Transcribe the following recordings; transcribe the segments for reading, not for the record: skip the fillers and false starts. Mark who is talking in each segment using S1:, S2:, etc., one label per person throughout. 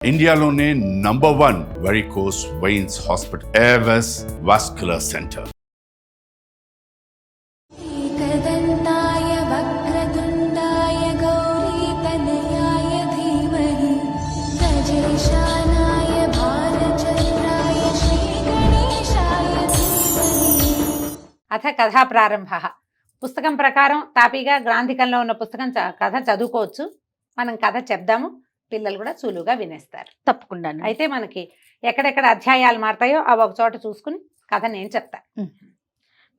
S1: ఇండియాలోనే #1 varicose veins hospital Avis vascular centre.
S2: एकदन्ताय वक्रतुण्डाय गौरीतनयाय धीमहि गजेशानाय भारचन्द्राय श्रीगणेशाय धीमहि.
S3: అథ కథా ప్రారంభ. పుస్తకం ప్రకారం తాపీగా గ్రాంధికంలో ఉన్న పుస్తకం కథ చదువుకోవచ్చు. మనం కథ చెప్దాము, పిల్లలు కూడా సులువుగా వినేస్తారు.
S4: తప్పకుండా.
S3: అయితే మనకి ఎక్కడెక్కడ అధ్యాయాలు మారుతాయో అవి ఒక చోట చూసుకుని కథ నేను చెప్తా.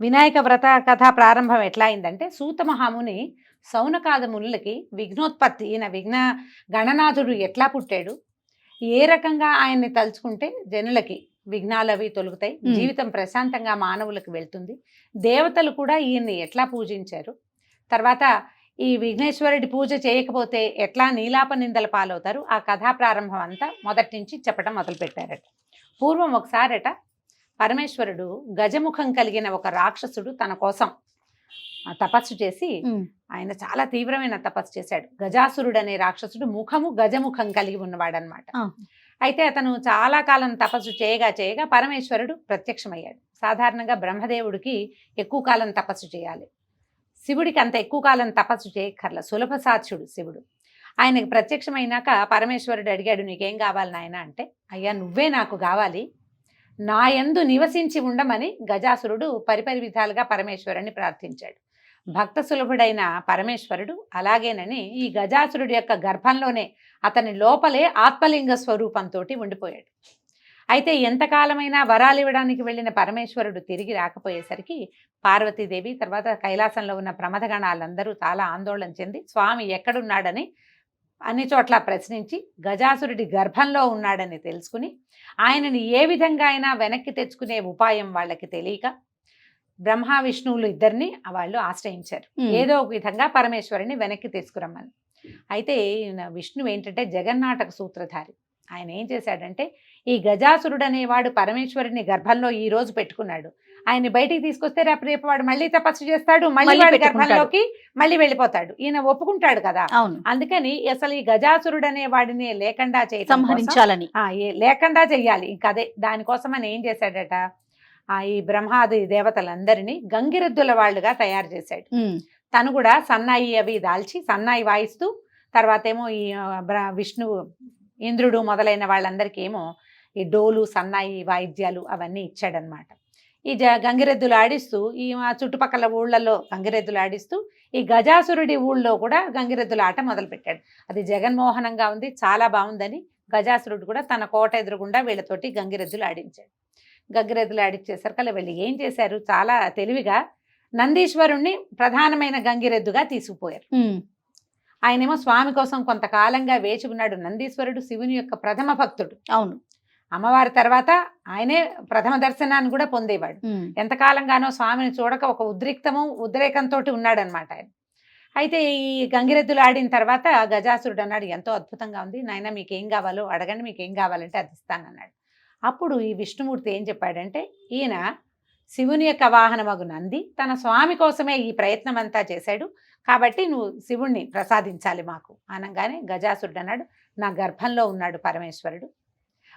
S3: వినాయక వ్రత కథ ప్రారంభం ఎట్లా అయిందంటే, సూత మహాముని సౌనకాద మునులకి విఘ్నోత్పత్తి, ఈయన విఘ్న గణనాథుడు ఎట్లా పుట్టాడు, ఏ రకంగా ఆయన్ని తలుచుకుంటే జనులకి విఘ్నాలు అవి తొలుగుతాయి, జీవితం ప్రశాంతంగా మానవులకు వెళ్తుంది, దేవతలు కూడా ఈయన్ని ఎట్లా పూజించారు, తర్వాత ఈ విఘ్నేశ్వరుడి పూజ చేయకపోతే ఎట్లా నీలాప నిందల పాలవుతారు, ఆ కథా ప్రారంభం అంతా మొదటి నుంచి చెప్పడం మొదలుపెట్టారట. పూర్వం ఒకసారట పరమేశ్వరుడు గజముఖం కలిగిన ఒక రాక్షసుడు తన కోసం తపస్సు చేసి, ఆయన చాలా తీవ్రమైన తపస్సు చేశాడు. గజాసురుడు అనే రాక్షసుడు గజముఖం కలిగి ఉన్నవాడనమాట. అయితే అతను చాలా కాలం తపస్సు చేయగా పరమేశ్వరుడు ప్రత్యక్షమయ్యాడు. సాధారణంగా బ్రహ్మదేవుడికి ఎక్కువ కాలం తపస్సు చేయాలి, శివుడికి అంత ఎక్కువ కాలం తపస్సు చేయక్కర్ల, సులభ సాధ్యుడు శివుడు. ఆయనకి ప్రత్యక్షమైనాక పరమేశ్వరుడు అడిగాడు, నీకేం కావాలి నాయన అంటే, అయ్యా నువ్వే నాకు కావాలి, నా యందు నివసించి ఉండమని గజాసురుడు పరిపరి విధాలుగా పరమేశ్వరుని ప్రార్థించాడు. భక్త సులభుడైన పరమేశ్వరుడు అలాగేనని ఈ గజాసురుడి యొక్క గర్భంలోనే అతని లోపలే ఆత్మలింగ స్వరూపంతో ఉండిపోయాడు. అయితే ఎంతకాలమైనా వరాలు ఇవ్వడానికి వెళ్ళిన పరమేశ్వరుడు తిరిగి రాకపోయేసరికి పార్వతీదేవి, తర్వాత కైలాసంలో ఉన్న ప్రమథగణాలందరూ చాలా ఆందోళన చెంది స్వామి ఎక్కడున్నాడని అన్ని చోట్ల ప్రశ్నించి గజాసురుడి గర్భంలో ఉన్నాడని తెలుసుకుని ఆయనని ఏ విధంగా అయినా వెనక్కి తెచ్చుకునే ఉపాయం వాళ్ళకి తెలియక బ్రహ్మ విష్ణువులు ఇద్దరిని వాళ్ళు ఆశ్రయించారు, ఏదో ఒక విధంగా పరమేశ్వరుని వెనక్కి తెచ్చుకురమ్మని. అయితే విష్ణువు ఏంటంటే జగన్నాటక సూత్రధారి. ఆయన ఏం చేశాడంటే, ఈ గజాసురుడు అనేవాడు పరమేశ్వరుని గర్భంలో ఈ రోజు పెట్టుకున్నాడు, ఆయన్ని బయటికి తీసుకొస్తే రేపు వాడు మళ్ళీ తపస్సు చేస్తాడు, మళ్ళీ వాడి గర్భంలోకి మళ్ళీ వెళ్ళిపోతాడు, ఈయన ఒప్పుకుంటాడు కదా. అందుకని అసలు ఈ గజాసురుడు అనే వాడిని లేకుండా
S4: సంహరించాలని,
S3: లేకుండా చెయ్యాలి. ఇంకా అదే దానికోసం అని ఏం చేశాడట, ఈ బ్రహ్మాది దేవతలందరినీ గంగిరెద్దుల వాళ్ళుగా తయారు చేశాడు. తను కూడా సన్నాయి అవి దాల్చి సన్నాయి వాయిస్తూ, తర్వాత ఏమో ఈ విష్ణువు ఇంద్రుడు మొదలైన వాళ్ళందరికీ ఏమో ఈ డోలు సన్నాయి వాయిద్యాలు అవన్నీ ఇచ్చాడనమాట. ఈ గంగిరెద్దులు ఆడిస్తూ ఈ చుట్టుపక్కల ఊళ్ళల్లో గంగిరెద్దులు ఆడిస్తూ ఈ గజాసురుడి ఊళ్ళో కూడా గంగిరెద్దుల ఆట మొదలుపెట్టాడు. అది జగన్మోహనంగా ఉంది, చాలా బాగుందని గజాసురుడు కూడా తన కోట ఎదురుగుండా వీళ్ళతోటి గంగిరెద్దులు ఆడించాడు. గంగిరెద్దులు ఆడిచ్చేసరికి వీళ్ళు ఏం చేశారు, చాలా తెలివిగా నందీశ్వరుణ్ణి ప్రధానమైన గంగిరెద్దుగా తీసుకుపోయారు. ఆయనేమో స్వామి కోసం కొంతకాలంగా వేచి ఉన్నాడు. నందీశ్వరుడు శివుని యొక్క ప్రథమ భక్తుడు.
S4: అవును,
S3: అమ్మవారి తర్వాత ఆయనే ప్రథమ దర్శనాన్ని కూడా పొందేవాడు. ఎంతకాలంగానో స్వామిని చూడక ఒక ఉద్రేకంతో ఉన్నాడనమాట ఆయన. అయితే ఈ గంగిరెద్దులు ఆడిన తర్వాత గజాసురుడు అన్నాడు, ఎంతో అద్భుతంగా ఉంది నాయన, మీకేం కావాలో అడగండి, మీకేం కావాలంటే అది ఇస్తానన్నాడు. అప్పుడు ఈ విష్ణుమూర్తి ఏం చెప్పాడంటే, ఈయన శివుని యొక్క వాహనమగు నంది తన స్వామి కోసమే ఈ ప్రయత్నం అంతా చేశాడు, కాబట్టి నువ్వు శివుణ్ణి ప్రసాదించాలి మాకు అనగానే గజాసురుడు అన్నాడు, నా గర్భంలో ఉన్నాడు పరమేశ్వరుడు,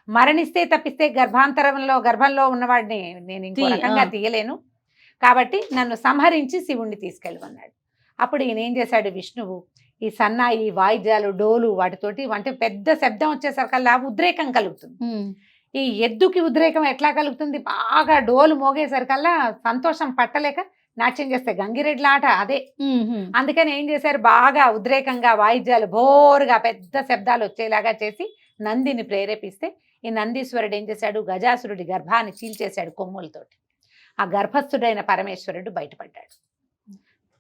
S3: మరణిస్తే తప్పిస్తే గర్భంలో ఉన్నవాడిని నేను ఇంకో రకంగా తీయలేను, కాబట్టి నన్ను సంహరించి శివుణ్ణి తీసుకెళ్ళమన్నాడు. అప్పుడు ఈయన ఏం చేశాడు, విష్ణువు ఈ సన్నాయి వాయిద్యాలు డోలు వాటితోటి అంటే పెద్ద శబ్దం వచ్చేసరికల్లా ఉద్రేకం కలుగుతుంది. ఈ ఎద్దుకి ఉద్రేకం ఎట్లా కలుగుతుంది, బాగా డోలు మోగేసరికల్లా సంతోషం పట్టలేక నాట్యం చేస్తే గంగిరెడ్ల ఆట అదే. అందుకని ఏం చేశారు, బాగా ఉద్రేకంగా వాయిద్యాలు బోరుగా పెద్ద శబ్దాలు వచ్చేలాగా చేసి నందిని ప్రేరేపిస్తే ఈ నందీశ్వరుడు ఏం చేశాడు, గజాసురుడి గర్భాన్ని చీల్చేశాడు కొమ్ములతోటి. ఆ గర్భస్థుడైన పరమేశ్వరుడు బయటపడ్డాడు.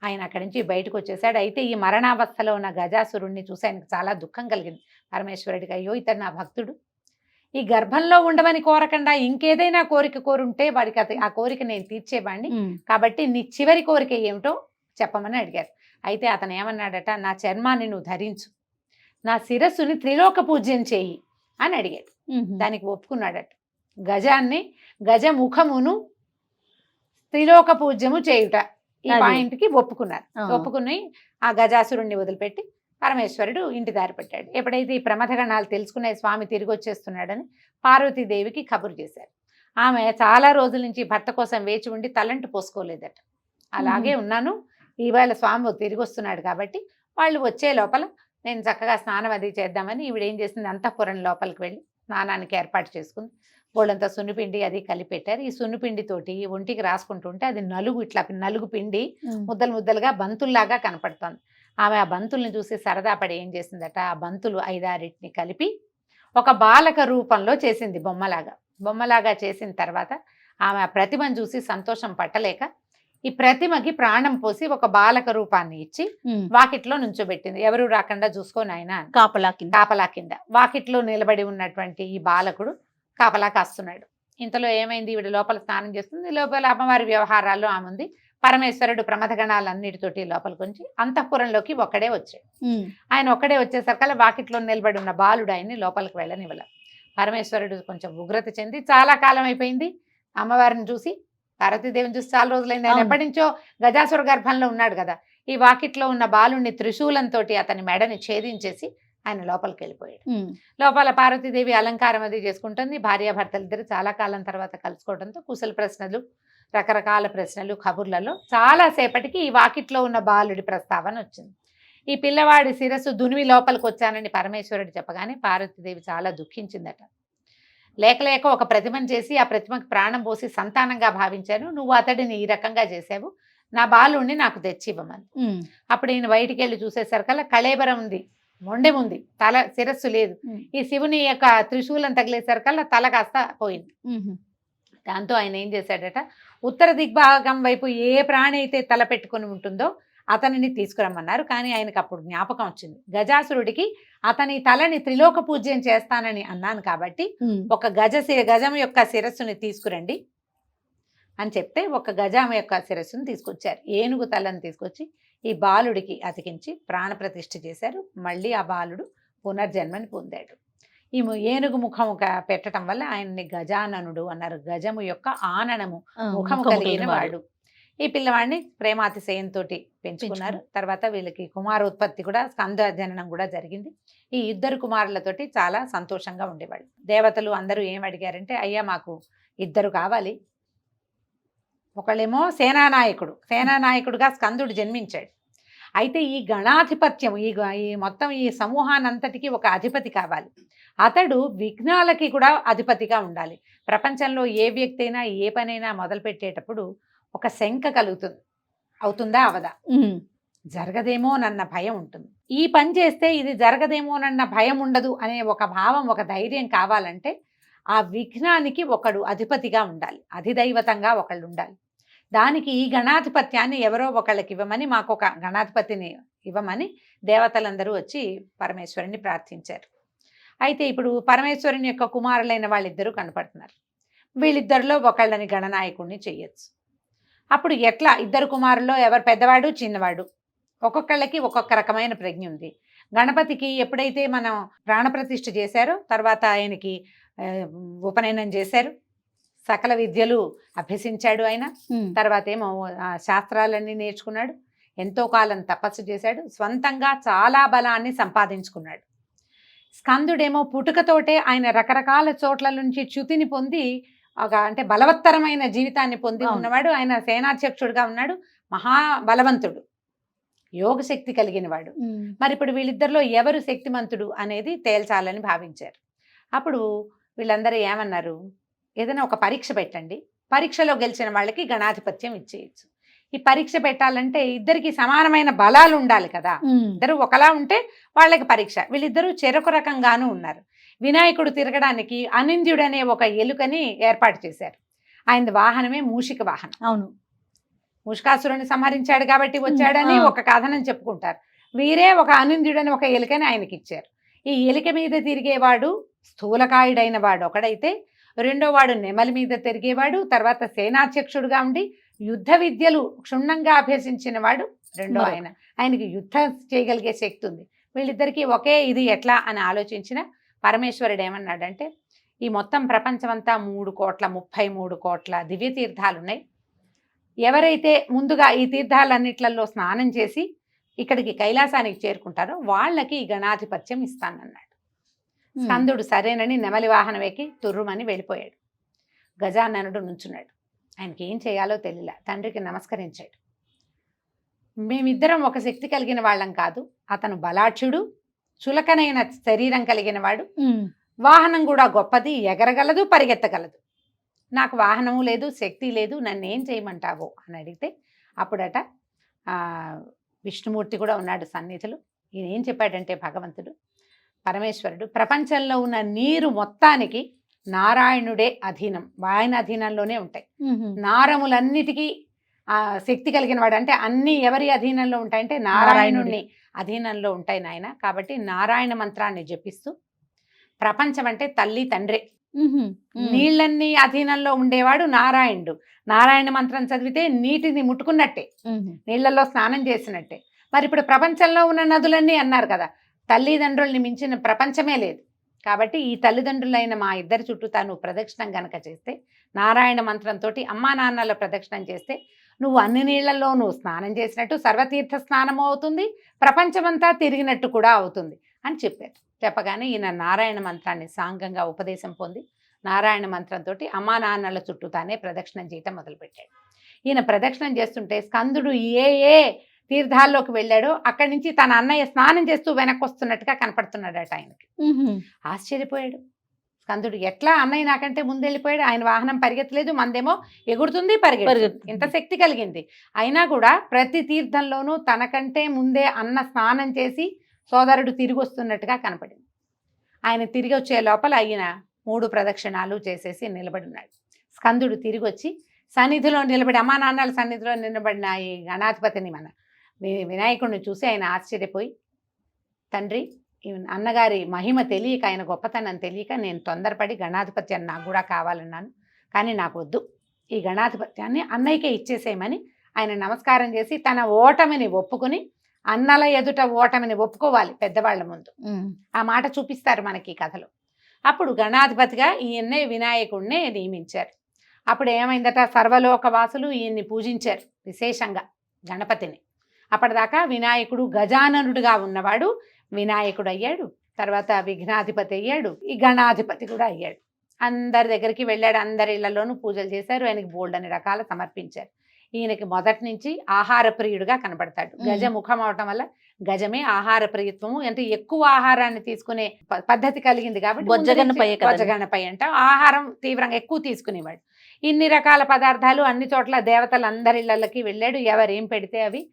S3: ఆయన అక్కడి నుంచి బయటకు వచ్చేసాడు. అయితే ఈ మరణావస్థలో ఉన్న గజాసురుడిని చూసి ఆయనకు చాలా దుఃఖం కలిగింది. పరమేశ్వరుడికి, అయ్యో ఇతడు నా భక్తుడు, ఈ గర్భంలో ఉండమని కోరకుండా ఇంకేదైనా కోరిక కోరుంటే వాడికి ఆ కోరిక నేను తీర్చేవాడిని, కాబట్టి నీ చివరి కోరిక ఏమిటో చెప్పమని అడిగారు. అయితే అతను ఏమన్నాడట, నా చర్మాన్ని నువ్వు ధరించు, నా శిరస్సుని త్రిలోక పూజ్యం చేయి అని అడిగాడు. దానికి ఒప్పుకున్నాడట. గజముఖమును త్రిలోక పూజ్యము చేయుట, ఈ పాయింట్కి ఒప్పుకున్నారు. ఒప్పుకుని ఆ గజాసురుణ్ణి వదిలిపెట్టి పరమేశ్వరుడు ఇంటి దారి పెట్టాడు. ఎప్పుడైతే ఈ ప్రమథగణాలు తెలుసుకునే స్వామి తిరిగి వచ్చేస్తున్నాడని పార్వతీదేవికి కబురు చేశారు. ఆమె చాలా రోజుల నుంచి భర్త కోసం వేచి ఉండి తలంటు పోసుకోలేదట. అలాగే ఉన్నాను, ఈవేళ స్వామి తిరిగి వస్తున్నాడు కాబట్టి వాళ్ళు వచ్చే లోపల నేను చక్కగా స్నానం అది చేద్దామని ఈవిడ ఏం చేసింది, అంతఃపురం లోపలికి వెళ్ళి స్నానానికి ఏర్పాటు చేసుకుంది. బోళ్ళంతా సున్నిపిండి అది కలిపెట్టారు. ఈ సున్నిపిండితోటి ఒంటికి రాసుకుంటుంటే అది నలుగు, ఇట్లా నలుగు పిండి ముద్దలు ముద్దలుగా బంతుల్లాగా కనపడుతోంది. ఆమె ఆ బంతుల్ని చూసి సరదా పడి ఏం చేసిందట, ఆ బంతులు 5-6 కలిపి ఒక బాలక రూపంలో చేసింది, బొమ్మలాగా చేసిన తర్వాత ఆమె ఆ ప్రతిమను చూసి సంతోషం పట్టలేక ఈ ప్రతిమకి ప్రాణం పోసి ఒక బాలక రూపాన్ని ఇచ్చి వాకిట్లో నుంచోబెట్టింది. ఎవరు రాకుండా చూసుకోని ఆయన కాపలా కింద వాకిట్లో నిలబడి ఉన్నటువంటి ఈ బాలకుడు కాపలా కాస్తున్నాడు. ఇంతలో ఏమైంది, ఈవిడ లోపల స్నానం చేస్తుంది, లోపల అమ్మవారి వ్యవహారాల్లో ఆమె ఉంది. పరమేశ్వరుడు ప్రమథగణాలన్నిటితోటి లోపలికి వచ్చి అంతఃపురంలోకి ఒక్కడే వచ్చాడు. ఆయన ఒక్కడే వచ్చేసరికల్లా వాకిట్లో నిలబడి ఉన్న బాలుడు ఆయన్ని లోపలికి వెళ్ళనివ్వల. పరమేశ్వరుడు కొంచెం ఉగ్రత చెంది, చాలా కాలం అయిపోయింది అమ్మవారిని చూసి, పార్వతీదేవిని చూసి చాలా రోజులైంది, ఆయన ఎప్పటి నుంచో గజాసుర గర్భంలో ఉన్నాడు కదా, ఈ వాకిట్లో ఉన్న బాలుడిని త్రిశూలంతో అతని మెడని ఛేదించేసి ఆయన లోపలికి వెళ్ళిపోయాడు. లోపల పార్వతీదేవి అలంకారం అది చేసుకుంటుంది. భార్యాభర్తలు ఇద్దరు చాలా కాలం తర్వాత కలుసుకోవడంతో కుశల ప్రశ్నలు, రకరకాల ప్రశ్నలు, కబుర్లలో చాలాసేపటికి ఈ వాకిట్లో ఉన్న బాలుడి ప్రస్తావన వచ్చింది. ఈ పిల్లవాడి శిరస్సు దునివి లోపలికి వచ్చానని పరమేశ్వరుడు చెప్పగానే పార్వతీదేవి చాలా దుఃఖించిందట. లేక ఒక ప్రతిమను చేసి ఆ ప్రతిమకు ప్రాణం పోసి సంతానంగా భావించాను, నువ్వు అతడిని ఈ రకంగా చేసావు, నా బాలుడిని నాకు తెచ్చి ఇవ్వమని. అప్పుడు ఈయన బయటికి వెళ్ళి చూసేసరికల్లా కళేబరం ఉంది, మొండెం ఉంది, తల శిరస్సు లేదు. ఈ శివుని యొక్క త్రిశూలం తగిలేసరికల్లా తల కాస్త పోయింది. దాంతో ఆయన ఏం చేశాడట, ఉత్తర దిగ్భాగం వైపు ఏ ప్రాణి అయితే తల పెట్టుకొని ఉంటుందో అతనిని తీసుకురమ్మన్నారు. కానీ ఆయనకు అప్పుడు జ్ఞాపకం వచ్చింది, గజాసురుడికి అతని తలని త్రిలోక పూజ్యం చేస్తానని అన్నాను కాబట్టి ఒక గజం యొక్క శిరస్సుని తీసుకురండి అని చెప్తే ఒక గజం యొక్క శిరస్సును తీసుకొచ్చారు. ఏనుగు తలని తీసుకొచ్చి ఈ బాలుడికి అతికించి ప్రాణప్రతిష్ఠ చేశారు. మళ్ళీ ఆ బాలుడు పునర్జన్మని పొందాడు. ఈ ఏనుగు ముఖము పెట్టడం వల్ల ఆయన్ని గజాననుడు అన్నారు. గజము యొక్క ఆననము, ముఖము కలిగిన వాడు. ఈ పిల్లవాడిని ప్రేమాతిశయంతో పెంచుకున్నారు. తర్వాత వీళ్ళకి కుమారోత్పత్తి కూడా, స్కంద జననం కూడా జరిగింది. ఈ ఇద్దరు కుమారులతోటి చాలా సంతోషంగా ఉండేవాళ్ళు. దేవతలు అందరూ ఏం అడిగారంటే, అయ్యా మాకు 2 కావాలి. ఒకళ్ళేమో సేనానాయకుడుగా స్కందుడు జన్మించాడు. అయితే ఈ గణాధిపత్యం, ఈ మొత్తం ఈ సమూహానంతటికీ ఒక అధిపతి కావాలి. అతడు విఘ్నాలకి కూడా అధిపతిగా ఉండాలి. ప్రపంచంలో ఏ వ్యక్తి అయినా ఏ పనైనా మొదలుపెట్టేటప్పుడు ఒక శంక కలుగుతుంది, అవుతుందా అవదా, జరగదేమోనన్న భయం ఉంటుంది. ఈ పని చేస్తే ఇది జరగదేమోనన్న భయం ఉండదు అనే ఒక భావం, ఒక ధైర్యం కావాలంటే ఆ విఘ్నానికి ఒకడు అధిపతిగా ఉండాలి, అధిదైవతంగా ఒకళ్ళు ఉండాలి. దానికి ఈ గణాధిపత్యాన్ని ఎవరో ఒకళ్ళకి ఇవ్వమని, మాకు ఒక గణాధిపతిని ఇవ్వమని దేవతలందరూ వచ్చి పరమేశ్వరుని ప్రార్థించారు. అయితే ఇప్పుడు పరమేశ్వరుని యొక్క కుమారులైన వాళ్ళిద్దరూ కనపడుతున్నారు. వీళ్ళిద్దరిలో ఒకళ్ళని గణనాయకుడిని చెయ్యొచ్చు. అప్పుడు ఎట్లా, 2 కుమారుల్లో ఎవరు పెద్దవాడు చిన్నవాడు, ఒక్కొక్కళ్ళకి ఒక్కొక్క రకమైన ప్రజ్ఞ ఉంది. గణపతికి ఎప్పుడైతే మనం ప్రాణప్రతిష్ఠ చేశారో తర్వాత ఆయనకి ఉపనయనం చేశారు, సకల విద్యలు అభ్యసించాడు ఆయన. తర్వాత ఏమో శాస్త్రాలన్నీ నేర్చుకున్నాడు, ఎంతో కాలం తపస్సు చేశాడు, స్వంతంగా చాలా బలాన్ని సంపాదించుకున్నాడు. స్కందుడేమో పుట్టుకతోటే ఆయన రకరకాల చోట్ల నుంచి చ్యుతిని పొంది అంటే బలవత్తరమైన జీవితాన్ని పొంది ఉన్నవాడు. ఆయన సేనాధ్యక్షుడుగా ఉన్నాడు, మహాబలవంతుడు, యోగశక్తి కలిగిన వాడు. మరి ఇప్పుడు వీళ్ళిద్దరిలో ఎవరు శక్తిమంతుడు అనేది తేల్చాలని భావించారు. అప్పుడు వీళ్ళందరూ ఏమన్నారు, ఏదైనా ఒక పరీక్ష పెట్టండి, పరీక్షలో గెలిచిన వాళ్ళకి గణాధిపత్యం ఇచ్చేయచ్చు. ఈ పరీక్ష పెట్టాలంటే ఇద్దరికి సమానమైన బలాలు ఉండాలి కదా, ఇద్దరు ఒకలా ఉంటే వాళ్ళకి పరీక్ష. వీళ్ళిద్దరూ చెరొక రకంగానూ ఉన్నారు. వినాయకుడు తిరగడానికి అనింద్యుడు అనే ఒక ఎలుకని ఏర్పాటు చేశారు. ఆయన వాహనమే మూషిక వాహనం.
S4: అవును,
S3: మూషికాసురుని సంహరించాడు కాబట్టి వచ్చాడని ఒక కథనం చెప్పుకుంటారు. వీరే ఒక అనింద్యుడని ఒక ఎలుకని ఆయనకి ఇచ్చారు. ఈ ఎలుక మీద తిరిగేవాడు స్థూలకాయుడైన వాడు ఒకడైతే, రెండో వాడు నెమలి మీద తిరిగేవాడు, తర్వాత సేనాధ్యక్షుడుగా ఉండి యుద్ధ విద్యలు క్షుణ్ణంగా అభ్యసించిన వాడు రెండో ఆయన. ఆయనకి యుద్ధం చేయగలిగే శక్తి ఉంది. వీళ్ళిద్దరికీ ఒకే ఇది ఎట్లా అని ఆలోచించిన పరమేశ్వరుడు ఏమన్నాడంటే, ఈ మొత్తం ప్రపంచమంతా 3,33 కోట్ల దివ్య తీర్థాలు ఉన్నాయి. ఎవరైతే ముందుగా ఈ తీర్థాలన్నిట్లలో స్నానం చేసి ఇక్కడికి కైలాసానికి చేరుకుంటారో వాళ్ళకి ఈ గణాధిపత్యం ఇస్తానన్నాడు. స్కందుడు సరేనని నెమలి వాహనం ఎక్కి తుర్రుమని వెళ్ళిపోయాడు. గజాననుడు నుంచున్నాడు. ఆయనకి ఏం చేయాలో తెలియలే. తండ్రికి నమస్కరించాడు. మేమిద్దరం ఒక శక్తి కలిగిన వాళ్ళం కాదు, అతను బలాఢ్యుడు, చులకనైన శరీరం కలిగిన వాడు, వాహనం కూడా గొప్పది, ఎగరగలదు, పరిగెత్తగలదు. నాకు వాహనము లేదు, శక్తి లేదు, నన్ను ఏం చేయమంటావు అని అడిగితే అప్పుడట విష్ణుమూర్తి కూడా ఉన్నాడు సన్నిధిలో. ఈయన ఏం చెప్పాడంటే భగవంతుడు పరమేశ్వరుడు, ప్రపంచంలో ఉన్న నీరు మొత్తానికి నారాయణుడే అధీనం, ఆయన అధీనంలోనే ఉంటాయి. నారములన్నిటికీ శక్తి కలిగిన వాడు, అంటే అన్ని ఎవరి అధీనంలో ఉంటాయంటే నారాయణుడిని అధీనంలో ఉంటాయి నాయన. కాబట్టి నారాయణ మంత్రాన్ని జపిస్తూ, ప్రపంచం అంటే తల్లి తండ్రి, నీళ్ళన్నీ అధీనంలో ఉండేవాడు నారాయణుడు. నారాయణ మంత్రం చదివితే నీటిని ముట్టుకున్నట్టే, నీళ్లలో స్నానం చేసినట్టే. మరి ఇప్పుడు ప్రపంచంలో ఉన్న నదులన్నీ అన్నారు కదా, తల్లిదండ్రుల్ని మించిన ప్రపంచమే లేదు. కాబట్టి ఈ తల్లిదండ్రులైన మా ఇద్దరి చుట్టూ తాను ప్రదక్షిణం గనక చేస్తే, నారాయణ మంత్రంతో అమ్మా నాన్నల ప్రదక్షిణం చేస్తే నువ్వు అన్ని నీళ్లలోనూ స్నానం చేసినట్టు, సర్వతీర్థ స్నానము అవుతుంది, ప్రపంచమంతా తిరిగినట్టు కూడా అవుతుంది అని చెప్పారు. చెప్పగానే ఈయన నారాయణ మంత్రాన్ని సాంగంగా ఉపదేశం పొంది నారాయణ మంత్రంతో అమ్మా నాన్నల చుట్టూ తానే ప్రదక్షిణం చేయటం మొదలుపెట్టాడు. ఈయన ప్రదక్షిణం చేస్తుంటే స్కందుడు ఏ ఏ తీర్థాల్లోకి వెళ్ళాడో అక్కడి నుంచి తన అన్నయ్య స్నానం చేస్తూ వెనక్కి వస్తున్నట్టుగా కనపడుతున్నాడట ఆయనకి. ఆశ్చర్యపోయాడు స్కందుడు, ఎట్లా అన్నయ్య నాకంటే ముందు వెళ్ళిపోయాడు, ఆయన వాహనం పరిగెత్తలేదు, మందేమో ఎగురుతుంది పరిగెడుతుంది, ఇంత శక్తి కలిగింది. అయినా కూడా ప్రతి తీర్థంలోనూ తనకంటే ముందే అన్న స్నానం చేసి సోదరుడు తిరిగి వస్తున్నట్టుగా కనపడింది. ఆయన తిరిగి వచ్చే లోపల ఆయన 3 ప్రదక్షిణాలు చేసేసి నిలబడి ఉన్నాడు. స్కందుడు తిరిగి వచ్చి సన్నిధిలో నిలబడి, అమ్మా నాన్నల సన్నిధిలో నిలబడిన ఈ గణాధిపతిని మన వినాయకుడిని చూసి ఆయన ఆశ్చర్యపోయి, తండ్రి అన్నగారి మహిమ తెలియక, ఆయన గొప్పతనం తెలియక నేను తొందరపడి గణాధిపత్యాన్ని నాకు కూడా కావాలన్నాను, కానీ నాకు వద్దు, ఈ గణాధిపత్యాన్ని అన్నయ్యకే ఇచ్చేసేయమని ఆయన నమస్కారం చేసి తన ఓటమిని ఒప్పుకుని, అన్నల ఎదుట ఓటమిని ఒప్పుకోవాలి పెద్దవాళ్ళ ముందు, ఆ మాట చూపిస్తారు మనకి కథలో. అప్పుడు గణాధిపతిగా ఈయన్నే వినాయకుడినే నియమించారు. అప్పుడు ఏమైందట, సర్వలోక వాసులు ఈయన్ని పూజించారు విశేషంగా గణపతిని. అప్పటిదాకా వినాయకుడు గజాననుడుగా ఉన్నవాడు వినాయకుడు అయ్యాడు, తర్వాత విఘ్నాధిపతి అయ్యాడు, ఈ గణాధిపతి కూడా అయ్యాడు. అందరి దగ్గరికి వెళ్ళాడు, అందరి ఇళ్లలోనూ పూజలు చేశారు, ఆయనకి బోల్డని రకాల సమర్పించారు. ఈయనకి మొదటి నుంచి ఆహార ప్రియుడుగా కనపడతాడు. గజ ముఖం అవటం వల్ల గజమే ఆహార ప్రియత్వము, అంటే ఎక్కువ ఆహారాన్ని తీసుకునే పద్ధతి కలిగింది కాబట్టి బొజ్జగన్నపై అంటే ఆహారం తీవ్రంగా ఎక్కువ తీసుకునేవాడు. ఇన్ని రకాల పదార్థాలు అన్ని చోట్ల దేవతలు అందరి ఇళ్లకి వెళ్ళాడు, ఎవరేం పెడితే అవి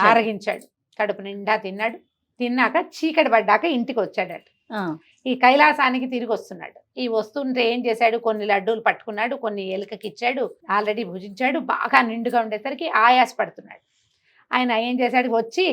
S3: ఆరగించాడు. కడుపు నిండా తిన్నాడు. తిన్నాక చీకటి పడ్డాక ఇంటికి వచ్చాడట. ఈ కైలాసానికి తిరిగి వస్తున్నాడు. ఈ వస్తుంటే ఏం చేశాడు, కొన్ని లడ్డూలు పట్టుకున్నాడు, కొన్ని ఎలుకకి ఇచ్చాడు, ఆల్రెడీ భుజించాడు. బాగా నిండుగా ఉండేసరికి ఆయాస పడుతున్నాడు. ఆయన ఏం చేశాడు, వచ్చి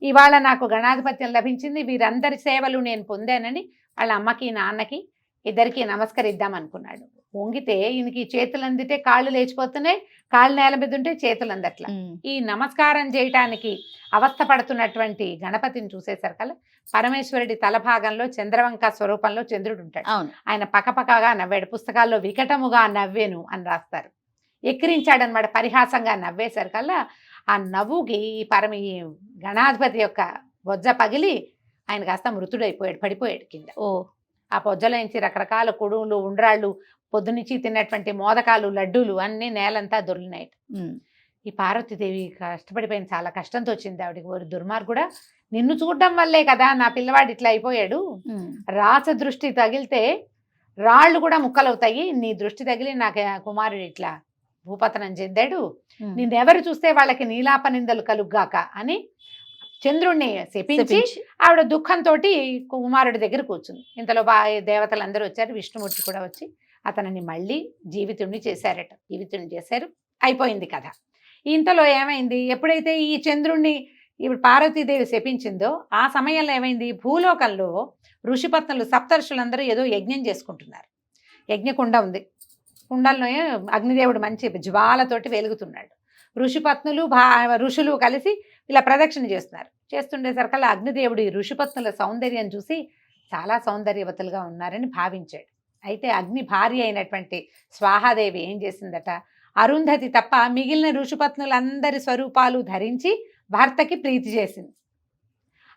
S3: ఇవాళ నాకు గణాధిపత్యం లభించింది, వీరందరి సేవలు నేను పొందానని వాళ్ళ అమ్మకి నాన్నకి ఇద్దరికి నమస్కరిద్దాం అనుకున్నాడు. వంగితే ఈయనకి చేతులు అందితే కాళ్ళు లేచిపోతున్నాయి, కాళ్ళు నేల మీద ఉంటే చేతులు అందట్లా. ఈ నమస్కారం చేయటానికి అవస్థ పడుతున్నటువంటి గణపతిని చూసేసరికల్లా పరమేశ్వరుడి తలభాగంలో చంద్రవంక స్వరూపంలో చంద్రుడు ఉంటాడు. ఆయన పక్కపక్కగా నవ్వాడు. పుస్తకాల్లో వికటముగా నవ్వేను అని రాస్తారు. ఎక్కిరించాడనమాట, పరిహాసంగా నవ్వేసరికల్లా ఆ నవ్వుకి ఈ గణాధిపతి యొక్క బొజ్జ పగిలి ఆయన కాస్త మృతుడైపోయాడు, పడిపోయాడు కింద. ఆ పొజ్జలోంచి రకరకాల కొడువులు, ఉండ్రాళ్ళు, పొద్దునుంచి తిన్నటువంటి మోదకాలు, లడ్డూలు అన్నీ నేలంతా దొర్లినాయి. ఈ పార్వతీదేవి కష్టపడిపోయింది, చాలా కష్టంతో వచ్చింది ఆవిడకి. ఓరి దుర్మార్గుడా, నిన్ను చూడడం వల్లే కదా నా పిల్లవాడు ఇట్లా అయిపోయాడు, రాచ దృష్టి తగిలితే రాళ్ళు కూడా ముక్కలవుతాయి, నీ దృష్టి తగిలి నాకు కుమారుడు ఇట్లా భూపతనం చెందాడు, నిన్నెవరు చూస్తే వాళ్ళకి నీలాప నిందలు కలుగ్గాక అని చంద్రుణ్ణి శపించి ఆవిడ దుఃఖంతో కుమారుడి దగ్గర కూర్చుంది. ఇంతలో దేవతలందరూ వచ్చారు, విష్ణుమూర్తి కూడా వచ్చి అతనిని మళ్ళీ జీవితుణ్ణి చేశారు. అయిపోయింది కథ. ఇంతలో ఏమైంది, ఎప్పుడైతే ఈ చంద్రుణ్ణి ఇప్పుడు పార్వతీదేవి శపించిందో ఆ సమయంలో ఏమైంది, భూలోకంలో ఋషిపత్నులు సప్తర్షులందరూ ఏదో యజ్ఞం చేసుకుంటున్నారు. యజ్ఞకుండ ఉంది, కుండల్లో అగ్నిదేవుడు మంచి జ్వాలతోటి వెలుగుతున్నాడు. ఋషిపత్నులు ఋషులు కలిసి ఇలా ప్రదక్షిణ చేస్తుండేసరికల్లా అగ్నిదేవుడు ఈ ఋషిపత్నుల సౌందర్యం చూసి చాలా సౌందర్యవతులుగా ఉన్నారని భావించాడు. అయితే అగ్ని భార్య అయినటువంటి స్వాహాదేవి ఏం చేసిందట, అరుంధతి తప్ప మిగిలిన ఋషిపత్నులందరి స్వరూపాలు ధరించి భర్తకి ప్రీతి చేసింది.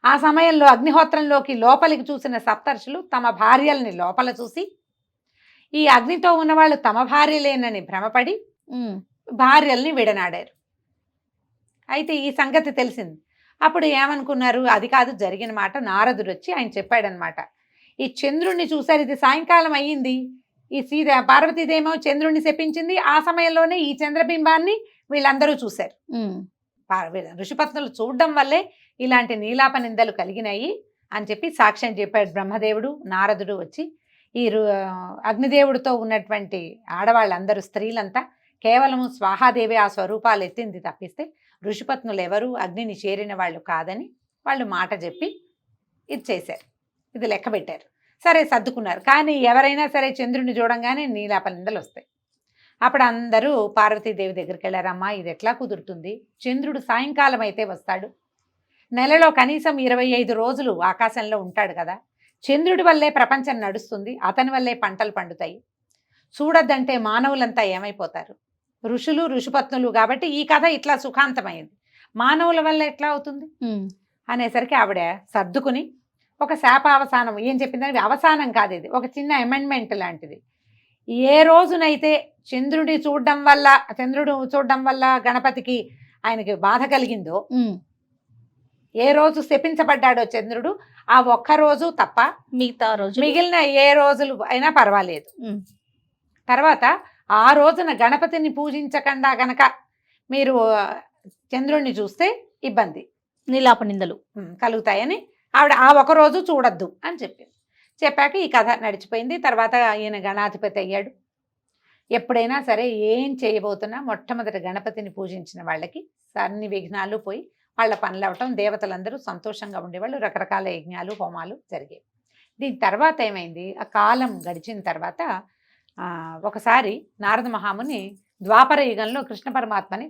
S3: ఆ సమయంలో అగ్నిహోత్రంలోకి లోపలికి చూసిన సప్తర్షులు తమ భార్యల్ని లోపల చూసి ఈ అగ్నితో ఉన్నవాళ్ళు తమ భార్యలేనని భ్రమపడి భార్యల్ని విడనాడారు. అయితే ఈ సంగతి తెలిసింది. అప్పుడు ఏమనుకున్నారు, అది కాదు జరిగిన మాట. నారదుడు వచ్చి ఆయన చెప్పాడనమాట, ఈ చంద్రుణ్ణి చూశారు, ఇది సాయంకాలం అయ్యింది, ఈ పార్వతీదేమో చంద్రుణ్ణి శపించింది, ఆ సమయంలోనే ఈ చంద్రబింబాన్ని వీళ్ళందరూ చూశారు. ఋషిపత్నులు చూడడం వల్లే ఇలాంటి నీలాప నిందలు కలిగినాయి అని చెప్పి సాక్ష్యం చెప్పాడు బ్రహ్మదేవుడు. నారదుడు వచ్చి ఈ అగ్నిదేవుడితో ఉన్నటువంటి ఆడవాళ్ళందరూ స్త్రీలంతా కేవలము స్వాహాదేవి ఆ స్వరూపాలు ఎత్తింది తప్పిస్తే ఋషిపత్నులు ఎవరు అగ్నిని చేరిన వాళ్ళు కాదని వాళ్ళు మాట చెప్పి ఇది చేశారు, ఇది లెక్క పెట్టారు. సరే సర్దుకున్నారు. కానీ ఎవరైనా సరే చంద్రుడిని చూడంగానే నీలాప నిందలు వస్తాయి. అప్పుడు అందరూ పార్వతీదేవి దగ్గరికి వెళ్ళారమ్మా, ఇది ఎట్లా కుదురుతుంది, చంద్రుడు సాయంకాలం అయితే వస్తాడు, నెలలో కనీసం 25 రోజులు ఆకాశంలో ఉంటాడు కదా, చంద్రుడి వల్లే ప్రపంచం నడుస్తుంది, అతని వల్లే పంటలు పండుతాయి, చూడొద్దంటే మానవులంతా ఏమైపోతారు, ఋషులు ఋషిపత్నులు కాబట్టి ఈ కథ ఇట్లా సుఖాంతమైంది, మానవుల వల్ల ఎట్లా అవుతుంది అనేసరికి ఆవిడ సర్దుకుని ఒక శాప అవసానం ఏం చెప్పిందని, అవసానం కాదు ఇది, ఒక చిన్న అమెండ్మెంట్ లాంటిది. ఏ రోజునైతే చంద్రుడు చూడడం వల్ల గణపతికి ఆయనకి బాధ కలిగిందో, ఏ రోజు శపించబడ్డాడో చంద్రుడు, ఆ ఒక్క రోజు తప్ప మిగిలిన ఏ రోజులు అయినా పర్వాలేదు. తర్వాత ఆ రోజున గణపతిని పూజించకుండా గనక మీరు చంద్రుడిని చూస్తే ఇబ్బంది,
S4: నీలాప నిందలు
S3: కలుగుతాయని ఆవిడ ఆ ఒక రోజు చూడొద్దు అని చెప్పింది. చెప్పాక ఈ కథ నడిచిపోయింది. తర్వాత ఈయన గణాధిపతి అయ్యాడు. ఎప్పుడైనా సరే ఏం చేయబోతున్నా మొట్టమొదటి గణపతిని పూజించిన వాళ్ళకి అన్ని విఘ్నాలు పోయి వాళ్ళ పనులు అవటం, దేవతలందరూ సంతోషంగా ఉండేవాళ్ళు, రకరకాల యజ్ఞాలు హోమాలు జరిగేవి. దీని తర్వాత ఏమైంది, ఆ కాలం గడిచిన తర్వాత ఒకసారి నారద మహాముని ద్వాపర యుగంలో కృష్ణ పరమాత్మని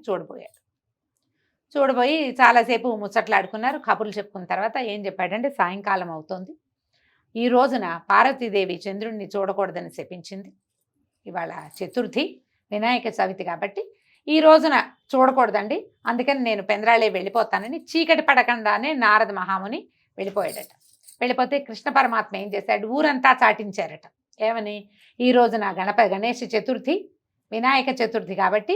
S3: చూడబోయి చాలాసేపు ముచ్చట్లాడుకున్నారు, కబుర్లు చెప్పుకున్న తర్వాత ఏం చెప్పాడంటే, సాయంకాలం అవుతోంది, ఈ రోజున పార్వతీదేవి చంద్రుడిని చూడకూడదని శపించింది, ఇవాళ చతుర్థి వినాయక చవితి కాబట్టి ఈ రోజున చూడకూడదండి, అందుకని నేను పెందరాళే వెళ్ళిపోతానని చీకటి పడకుండానే నారద మహాముని వెళ్ళిపోయాడట. వెళ్ళిపోతే కృష్ణ పరమాత్మ ఏం చేశాడు, ఊరంతా చాటించారట. ఏమని, ఈ రోజున గణేష్ చతుర్థి వినాయక చతుర్థి కాబట్టి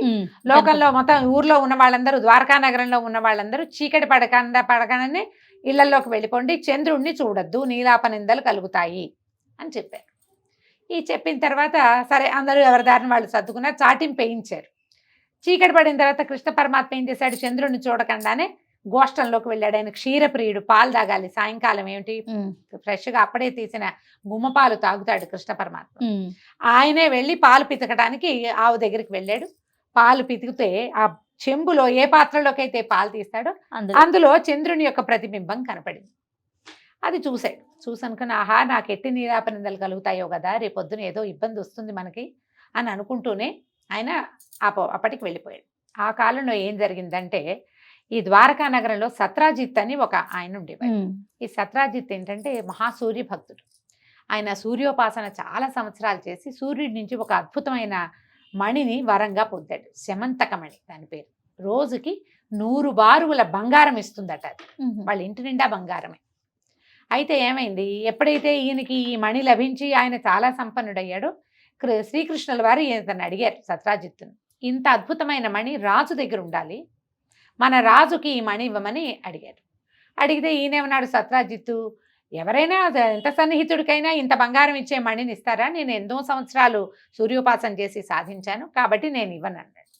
S3: లోకంలో మొత్తం ఊర్లో ఉన్న వాళ్ళందరూ, ద్వారకా నగరంలో ఉన్న వాళ్ళందరూ చీకటి పడగానే ఇళ్లలోకి వెళ్ళిపోండి, చంద్రుణ్ణి చూడొద్దు, నీలాప నిందలు కలుగుతాయి అని చెప్పారు. ఈ చెప్పిన తర్వాత సరే అందరూ ఎవరి దారిని వాళ్ళు సర్దుకున్నారు, చాటింపు వేయించారు. చీకటి పడిన తర్వాత కృష్ణ పరమాత్మ ఏం చేశాడు, చంద్రుడిని చూడకుండానే గోష్టంలోకి వెళ్ళాడు. ఆయన క్షీరప్రియుడు, పాలు తాగాలి, సాయంకాలం ఏమిటి ఫ్రెష్గా అప్పుడే తీసిన గుమ్మ పాలు తాగుతాడు కృష్ణ పరమాత్మ. ఆయనే వెళ్ళి పాలు పితకడానికి ఆవు దగ్గరికి వెళ్ళాడు. పాలు పితికితే ఆ చెంబులో ఏ పాత్రలోకి అయితే పాలు తీస్తాడో అందులో చంద్రుని యొక్క ప్రతిబింబం కనపడింది. అది చూసనుకుని ఆహా, నాకు ఎట్టి నీలాప నిందలు కలుగుతాయో కదా, రేపొద్దున ఏదో ఇబ్బంది వస్తుంది మనకి అని అనుకుంటూనే ఆయన అప్పటికి వెళ్ళిపోయాడు. ఆ కాలంలో ఏం జరిగిందంటే, ఈ ద్వారకా నగరంలో సత్రాజిత్ అని ఒక ఆయన ఉండేవాడు. ఈ సత్రాజిత్ ఏంటంటే మహాసూర్య భక్తుడు. ఆయన సూర్యోపాసన చాలా సంవత్సరాలు చేసి సూర్యుడి నుంచి ఒక అద్భుతమైన మణిని వరంగా పొందాడు. శమంతకమణి దాని పేరు. రోజుకి 100 బారువుల బంగారం ఇస్తుందట. అది వాళ్ళ ఇంటి నిండా బంగారమే. అయితే ఏమైంది, ఎప్పుడైతే ఈయనకి ఈ మణి లభించి ఆయన చాలా సంపన్నుడయ్యాడో, శ్రీకృష్ణుల వారు ఈయనని అడిగారు సత్రాజిత్తును, ఇంత అద్భుతమైన మణి రాజు దగ్గర ఉండాలి, మన రాజుకి ఈ మణి ఇవ్వమని అడిగారు. అడిగితే ఈయనేమన్నాడు సత్రాజిత్తు, ఎవరైనా ఎంత సన్నిహితుడికైనా ఇంత బంగారం ఇచ్చే మణిని ఇస్తారా, నేను ఎన్నో సంవత్సరాలు సూర్యోపాసన చేసి సాధించాను కాబట్టి నేను ఇవ్వను అన్నాడు.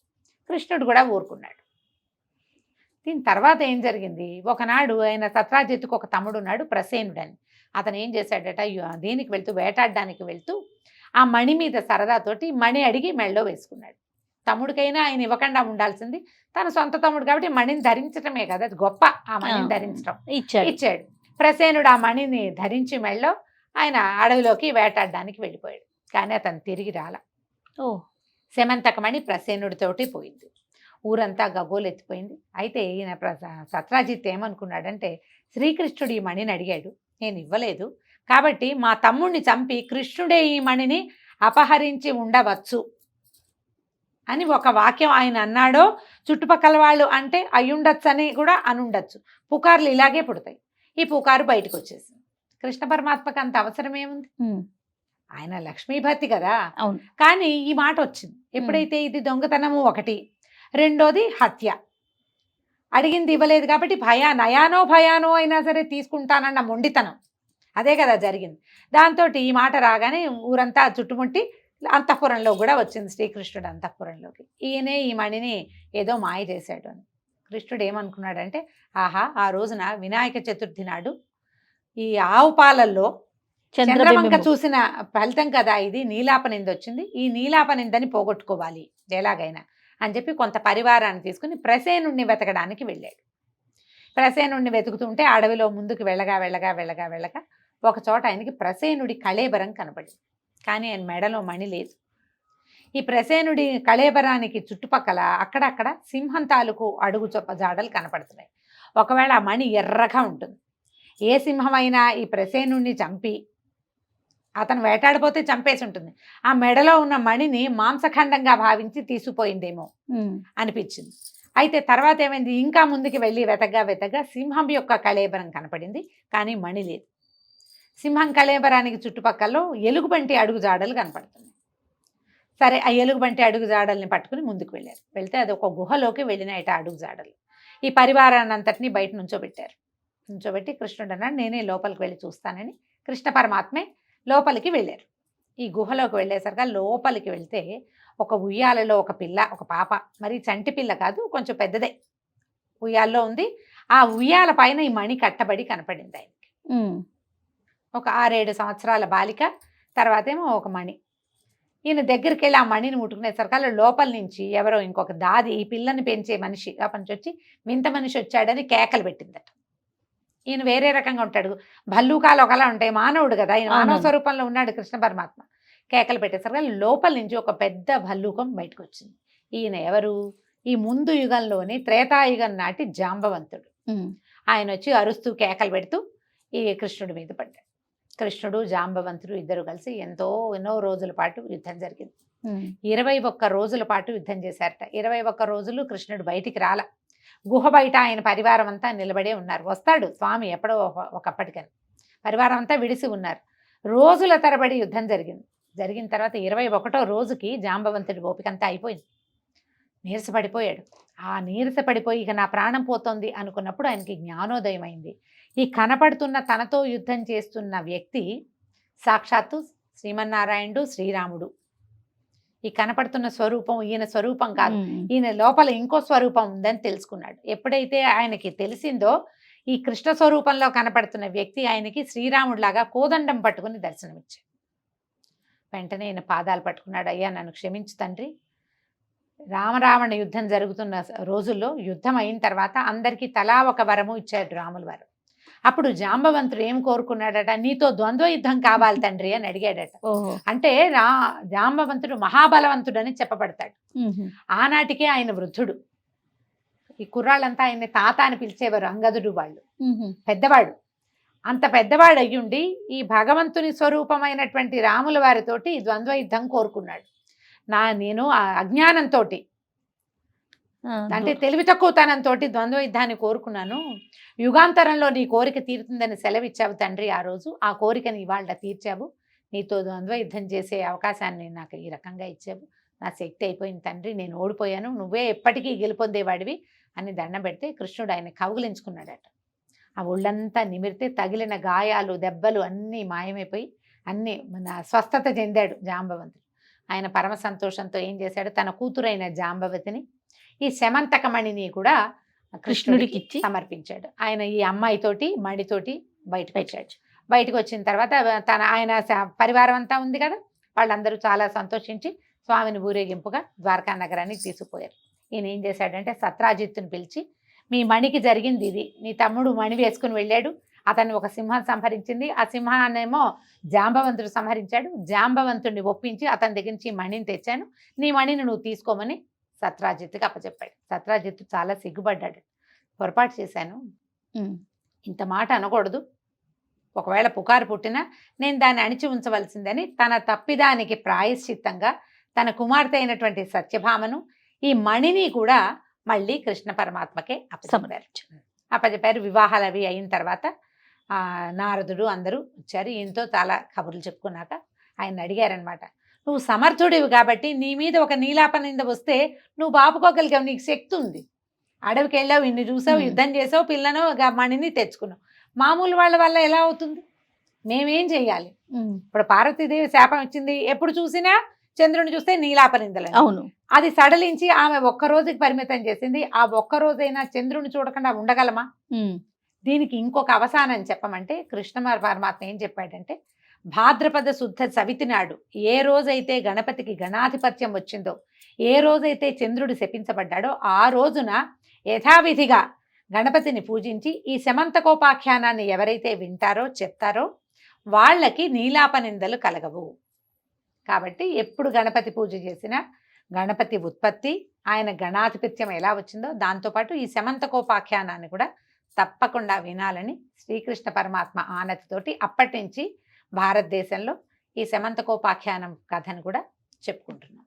S3: కృష్ణుడు కూడా ఊరుకున్నాడు. దీని తర్వాత ఏం జరిగింది, ఒకనాడు ఆయన సత్రాజిత్తుకు ఒక తమ్ముడు ఉన్నాడు ప్రసేనుడని. అతను ఏం చేశాడట, దీనికి వెళ్తూ వేటాడడానికి వెళ్తూ ఆ మణి మీద సరదాతోటి మణి అడిగి మెళ్ళో వేసుకున్నాడు. తమ్ముడికైనా ఆయన ఇవ్వకుండా ఉండాల్సింది, తన సొంత తమ్ముడు కాబట్టి మణిని ధరించటమే కదా అది గొప్ప, ఆ మణిని ధరించడం ఇచ్చాడు. ప్రసేనుడు ఆ మణిని ధరించి మెళ్ళో ఆయన అడవిలోకి వేటాడడానికి వెళ్ళిపోయాడు. కానీ అతను తిరిగి రాల. శమంతకమణి ప్రసేనుడితోటి పోయింది. ఊరంతా గగోలు ఎత్తిపోయింది. అయితే ఈయన సత్రాజిత్ ఏమనుకున్నాడంటే, శ్రీకృష్ణుడు ఈ మణిని అడిగాడు, నేను ఇవ్వలేదు కాబట్టి మా తమ్ముడిని చంపి కృష్ణుడే ఈ మణిని అపహరించి ఉండవచ్చు అని ఒక వాక్యం ఆయన అన్నాడో చుట్టుపక్కల వాళ్ళు అంటే అయ్యుండొచ్చు అని కూడా అనుండొచ్చు. పుకార్లు ఇలాగే పుడతాయి. ఈ పుకారు బయటకు వచ్చేసింది. కృష్ణ పరమాత్మకు అంత అవసరం ఏముంది? ఆయన లక్ష్మీభర్తి కదా.
S4: అవును.
S3: కానీ ఈ మాట వచ్చింది ఎప్పుడైతే ఇది దొంగతనము ఒకటి, రెండోది హత్య. అడిగింది ఇవ్వలేదు కాబట్టి నయానో భయానో అయినా సరే తీసుకుంటానన్న మొండితనం, అదే కదా జరిగింది. దాంతో ఈ మాట రాగానే ఊరంతా చుట్టుముట్టి అంతఃపురంలో కూడా వచ్చింది శ్రీకృష్ణుడు అంతఃపురంలోకి. ఈయనే ఈ మణిని ఏదో మాయ చేశాడు అని. కృష్ణుడు ఏమనుకున్నాడంటే, ఆహా ఆ రోజున వినాయక చతుర్థి నాడు ఈ ఆవు పాలల్లో చంద్రవంక చూసిన ఫలితం కదా ఇది, నీలాపనింద వచ్చింది, ఈ నీలాపనిందని పోగొట్టుకోవాలి ఎలాగైనా అని చెప్పి కొంత పరివారాన్ని తీసుకుని ప్రసేనుణ్ణి వెతకడానికి వెళ్ళాడు. ప్రసేనుణ్ణి వెతుకుతుంటే అడవిలో ముందుకు వెళ్ళగా వెళ్ళగా వెళ్ళగా వెళ్ళగా ఒక చోట ఆయనకి ప్రసేనుడి కళేబరం కనపడింది. కానీ ఆయన మెడలో మణి లేదు. ఈ ప్రసేనుడి కళేబరానికి చుట్టుపక్కల అక్కడక్కడ సింహం తాలూకు అడుగు చొప్ప జాడలు కనపడుతున్నాయి. ఒకవేళ ఆ మణి ఎర్రగా ఉంటుంది. ఏ సింహమైనా ఈ ప్రసేనుడిని చంపి అతను వేటాడిపోతే చంపేసి ఉంటుంది. ఆ మెడలో ఉన్న మణిని మాంసఖండంగా భావించి తీసుకుపోయిందేమో అనిపించింది. అయితే తర్వాత ఏమైంది, ఇంకా ముందుకు వెళ్ళి వెతగ్గా సింహం యొక్క కళేబరం కనపడింది, కానీ మణి లేదు. సింహం కళేబరానికి చుట్టుపక్కల ఎలుగుబంటి అడుగు జాడలు కనపడుతుంది. సరే ఆ ఎలుగుబంటి అడుగు జాడల్ని పట్టుకుని ముందుకు వెళ్ళారు. వెళ్తే అది ఒక గుహలోకి వెళ్ళినాయట అడుగు జాడలు. ఈ పరివారాన్ని అంతటినీ బయట నుంచోబెట్టారు. నుంచోబెట్టి కృష్ణుడు అన్నాడు నేనే లోపలికి వెళ్ళి చూస్తానని కృష్ణ పరమాత్మే లోపలికి వెళ్ళారు. ఈ గుహలోకి వెళ్ళేసరికి లోపలికి వెళ్తే ఒక ఉయ్యాలలో ఒక పిల్ల, ఒక పాప, మరి చంటి పిల్ల కాదు, కొంచెం పెద్దదే, ఉయ్యాల్లో ఉంది. ఆ ఉయ్యాల పైన ఈ మణి కట్టబడి కనపడింది ఆయనకి. ఒక 6-7 సంవత్సరాల బాలిక, తర్వాత ఏమో ఒక మణి. ఈయన దగ్గరికి వెళ్ళి ఆ మణిని ముట్టుకునేసరికి లోపల నుంచి ఎవరో ఇంకొక దాది, ఈ పిల్లని పెంచే మనిషి ఆ పని వచ్చి వింత మనిషి వచ్చాడని కేకలు పెట్టిందట. ఈయన వేరే రకంగా ఉంటాడు, భల్లూకాలు ఒకలా ఉంటాయి, మానవుడు కదా, ఈయన మానవ స్వరూపంలో ఉన్నాడు కృష్ణ పరమాత్మ. కేకలు పెట్టేసరికి లోపల నుంచి ఒక పెద్ద భల్లూకం బయటకు వచ్చింది. ఈయన ఎవరు? ఈ ముందు యుగంలోని త్రేతాయుగం నాటి జాంబవంతుడు. ఆయన వచ్చి అరుస్తూ కేకలు పెడుతూ ఈ కృష్ణుడి మీద పడ్డాడు. కృష్ణుడు జాంబవంతుడు ఇద్దరు కలిసి ఎన్నో రోజుల పాటు యుద్ధం జరిగింది. 21 రోజుల పాటు యుద్ధం చేశారట. 21 రోజులు కృష్ణుడు బయటికి రాల. గుహ బయట ఆయన పరివారం అంతా నిలబడే ఉన్నారు. వస్తాడు స్వామి ఎప్పుడో ఒకప్పటికని. పరివారం అంతా విడిసి ఉన్నారు. రోజుల తరబడి యుద్ధం జరిగింది. జరిగిన తర్వాత 21వ రోజుకి జాంబవంతుడి ఓపికంతా అయిపోయింది. నీరసపడిపోయాడు. ఆ నీరసపడిపోయి ఇక నా ప్రాణం పోతోంది అనుకున్నప్పుడు ఆయనకి జ్ఞానోదయం అయింది. ఈ కనపడుతున్న తనతో యుద్ధం చేస్తున్న వ్యక్తి సాక్షాత్తు శ్రీమన్నారాయణుడు, శ్రీరాముడు. ఈ కనపడుతున్న స్వరూపం ఈయన స్వరూపం కాదు, ఈయన లోపల ఇంకో స్వరూపం ఉందని తెలుసుకున్నాడు. ఎప్పుడైతే ఆయనకి తెలిసిందో ఈ కృష్ణ స్వరూపంలో కనపడుతున్న వ్యక్తి ఆయనకి శ్రీరాముడిలాగా కోదండం పట్టుకుని దర్శనమిచ్చాడు. వెంటనే ఈయన పాదాలు పట్టుకున్నాడు. అయ్యా నన్ను క్షమించు తండ్రి. రామరావణ యుద్ధం జరుగుతున్న రోజుల్లో యుద్ధం అయిన తర్వాత అందరికీ తలా ఒక వరము ఇచ్చాడు రాముల వారు. అప్పుడు జాంబవంతుడు ఏం కోరుకున్నాడట, నీతో ద్వంద్వ యుద్ధం కావాలి తండ్రి అని అడిగాడట. అంటే జాంబవంతుడు మహాబలవంతుడు అని చెప్పబడతాడు. ఆనాటికే ఆయన వృద్ధుడు. ఈ కుర్రాళ్ళంతా ఆయన్ని తాత అని పిలిచేవారు, అంగదుడు వాళ్ళు, పెద్దవాడు. అంత పెద్దవాడు అయ్యుండి ఈ భగవంతుని స్వరూపమైనటువంటి రాముల వారితోటి ద్వంద్వ యుద్ధం కోరుకున్నాడు. నేను అజ్ఞానంతో, అంటే తెలివి తక్కువతనంతో ద్వంద్వ యుద్ధాన్ని కోరుకున్నాను. యుగాంతరంలో నీ కోరిక తీరుతుందని సెలవిచ్చావు తండ్రి. ఆ రోజు ఆ కోరికని ఇవాళ తీర్చావు. నీతో ద్వంద్వ యుద్ధం చేసే అవకాశాన్ని నాకు ఈ రకంగా ఇచ్చావు. నా శక్తి అయిపోయింది తండ్రి, నేను ఓడిపోయాను, నువ్వే ఎప్పటికీ గెలుపొందేవాడివి అని దండం పెడితే కృష్ణుడు ఆయన కౌగిలించుకున్నాడట. ఆ ఒళ్ళంతా నిమిరితే తగిలిన గాయాలు దెబ్బలు అన్నీ మాయమైపోయి అన్నీ స్వస్థత చెందాడు జాంబవంతుడు. ఆయన పరమ సంతోషంతో ఏం చేశాడు, తన కూతురైన జాంబవతిని ఈ శమంతకమణిని కూడా కృష్ణుడికి ఇచ్చి సమర్పించాడు. ఆయన ఈ అమ్మాయితోటి మణితోటి బయటకు వచ్చాడు. బయటకు వచ్చిన తర్వాత ఆయన పరివారం అంతా ఉంది కదా, వాళ్ళందరూ చాలా సంతోషించి స్వామిని ఊరేగింపుగా ద్వారకా నగరానికి తీసుకుపోయారు. ఈయన ఏం చేశాడంటే సత్రాజిత్తుని పిలిచి, మీ మణికి జరిగింది ఇది, నీ తమ్ముడు మణి వేసుకుని వెళ్ళాడు, అతన్ని ఒక సింహం సంహరించింది, ఆ సింహాన్నేమో జాంబవంతుడు సంహరించాడు, జాంబవంతుడిని ఒప్పించి అతని దగ్గర నుంచి మణిని తెచ్చాను, నీ మణిని నువ్వు తీసుకోమని సత్రాజిత్తుకి అప్పచెప్పాడు. సత్రాజిత్తు చాలా సిగ్గుపడ్డాడు. పొరపాటు చేశాను, ఇంత మాట అనకూడదు, ఒకవేళ పుకారు పుట్టినా నేను దాన్ని అణిచి ఉంచవలసిందని తన తప్పిదానికి ప్రాయశ్చిత్తంగా తన కుమార్తె అయినటువంటి సత్యభామను ఈ మణిని కూడా మళ్ళీ కృష్ణ పరమాత్మకే అప్పచెప్పారు. అప్పచెప్పారు. వివాహాలు అవి అయిన తర్వాత నారదుడు అందరూ వచ్చారు. ఈయనతో చాలా కబుర్లు చెప్పుకున్నాక ఆయన అడిగారనమాట, నువ్వు సమర్థుడివి కాబట్టి నీ మీద ఒక నీలాపనింద వస్తే నువ్వు బాపుకోగలిగావు, నీకు శక్తి ఉంది, అడవికి వెళ్ళావు, ఇన్ని చూసావు, యుద్ధం చేసావు, పిల్లను మణిని తెచ్చుకున్నావు. మామూలు వాళ్ళ వల్ల ఎలా అవుతుంది? మేమేం చెయ్యాలి? ఇప్పుడు పార్వతీదేవి శాపం ఇచ్చింది, ఎప్పుడు చూసినా చంద్రుని చూస్తే నీలాపనిందలు.
S4: అవును,
S3: అది సడలించి ఆమె ఒక్క రోజుకి పరిమితం చేసింది. ఆ ఒక్క రోజైనా చంద్రుని చూడకుండా ఉండగలమా? దీనికి ఇంకొక అవసానం చెప్పమంటే కృష్ణ పరమాత్మ ఏం చెప్పాడంటే, భాద్రపద శుద్ధ చవితి నాడు ఏ రోజైతే గణపతికి గణాధిపత్యం వచ్చిందో, ఏ రోజైతే చంద్రుడు శపించబడ్డాడో ఆ రోజున యథావిధిగా గణపతిని పూజించి ఈ శమంతకోపాఖ్యానాన్ని ఎవరైతే వింటారో చెప్తారో వాళ్ళకి నీలాపనిందలు కలగవు. కాబట్టి ఎప్పుడు గణపతి పూజ చేసినా గణపతి ఉత్పత్తి, ఆయన గణాధిపత్యం ఎలా వచ్చిందో దాంతోపాటు ఈ శమంతకోపాఖ్యానాన్ని కూడా తప్పకుండా వినాలని శ్రీకృష్ణ పరమాత్మ ఆనతితోటి అప్పటి నుంచి భారతదేశంలో ఈ శమంతకోపాఖ్యానం కథను కూడా చెప్పుకుంటున్నాం.